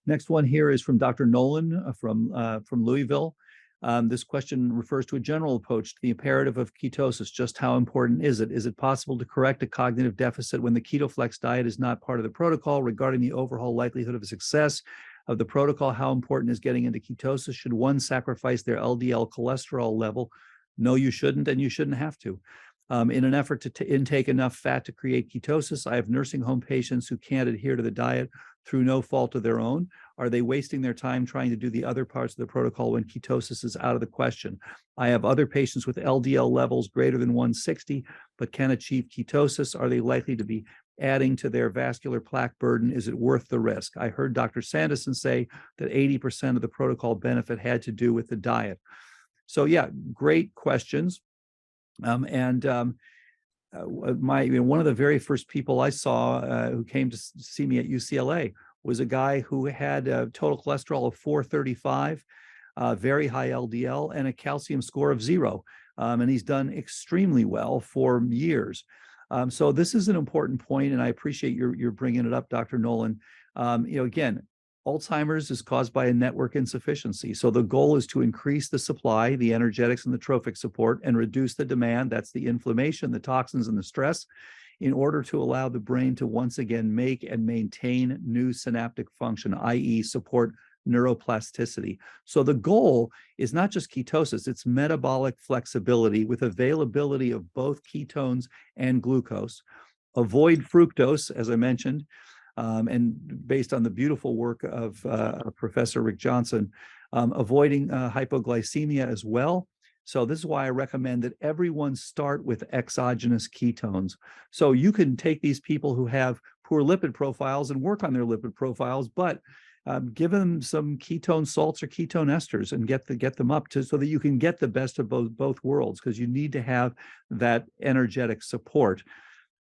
Next one here is from Dr. Nolan from Louisville. This question refers to a general approach to the imperative of ketosis. Just how important is it? Is it possible to correct a cognitive deficit when the KetoFLEX diet is not part of the protocol? Regarding the overall likelihood of success of the protocol, how important is getting into ketosis? Should one sacrifice their LDL cholesterol level? No, you shouldn't, and you shouldn't have to. In an effort to intake enough fat to create ketosis, I have nursing home patients who can't adhere to the diet through no fault of their own. Are they wasting their time trying to do the other parts of the protocol when ketosis is out of the question? I have other patients with LDL levels greater than 160, but can achieve ketosis. Are they likely to be adding to their vascular plaque burden? Is it worth the risk? I heard Dr. Sanderson say that 80% of the protocol benefit had to do with the diet. So yeah, great questions. One of the very first people I saw who came to see me at UCLA was a guy who had a total cholesterol of 435, very high LDL, and a calcium score of 0. And he's done extremely well for years. So this is an important point, and I appreciate your bringing it up, Dr. Nolan. Again, Alzheimer's is caused by a network insufficiency. So the goal is to increase the supply, the energetics and the trophic support, and reduce the demand. That's the inflammation, the toxins, and the stress, in order to allow the brain to once again make and maintain new synaptic function, i.e. support neuroplasticity. So the goal is not just ketosis, it's metabolic flexibility with availability of both ketones and glucose. Avoid fructose, as I mentioned, and based on the beautiful work of Professor Rick Johnson, avoiding hypoglycemia as well. So this is why I recommend that everyone start with exogenous ketones. So you can take these people who have poor lipid profiles and work on their lipid profiles, but give them some ketone salts or ketone esters and get them up so that you can get the best of both worlds, because you need to have that energetic support.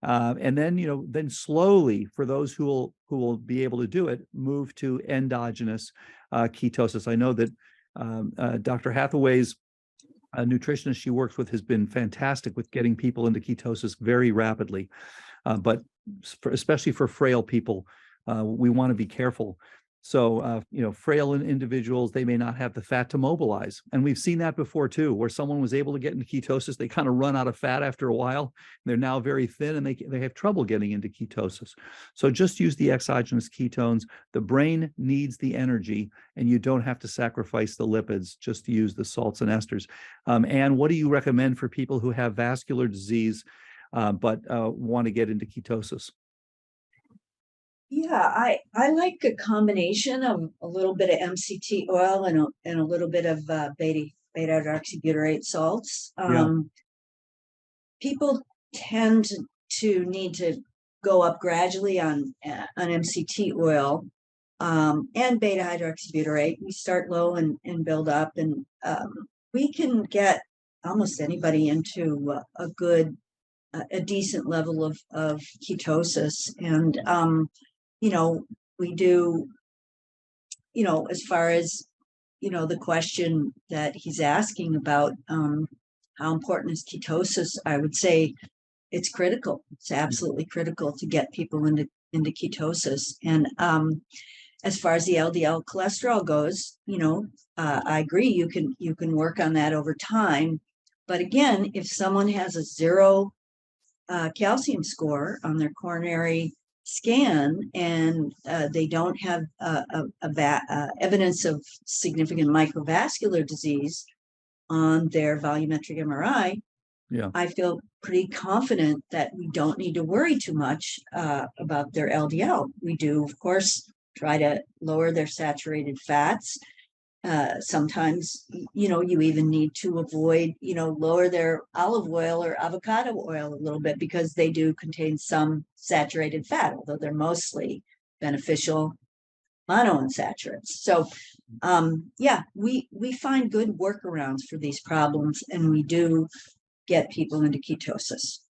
And then slowly, for those who will be able to do it, move to endogenous ketosis. I know that Dr. Hathaway's nutritionist she works with has been fantastic with getting people into ketosis very rapidly. But especially for frail people, we want to be careful. So, frail individuals, they may not have the fat to mobilize. And we've seen that before too, where someone was able to get into ketosis, they kind of run out of fat after a while. They're now very thin and they have trouble getting into ketosis. So just use the exogenous ketones. The brain needs the energy and you don't have to sacrifice the lipids, just to use the salts and esters. And what do you recommend for people who have vascular disease, but want to get into ketosis? Yeah, I like a combination of a little bit of MCT oil and a little bit of beta hydroxybutyrate salts. People tend to need to go up gradually on MCT oil and beta hydroxybutyrate. We start low and build up, and we can get almost anybody into a decent level of ketosis. And we do, as far as, the question that he's asking about how important is ketosis, I would say it's critical. It's absolutely critical to get people into ketosis. And as far as the LDL cholesterol goes, I agree, you can work on that over time. But again, if someone has a 0 calcium score on their coronary scan and they don't have evidence of significant microvascular disease on their volumetric MRI, I feel pretty confident that we don't need to worry too much about their LDL. We do, of course, try to lower their saturated fats. Sometimes, you even need to avoid, lower their olive oil or avocado oil a little bit, because they do contain some saturated fat, although they're mostly beneficial monounsaturates. So, we find good workarounds for these problems, and we do get people into ketosis.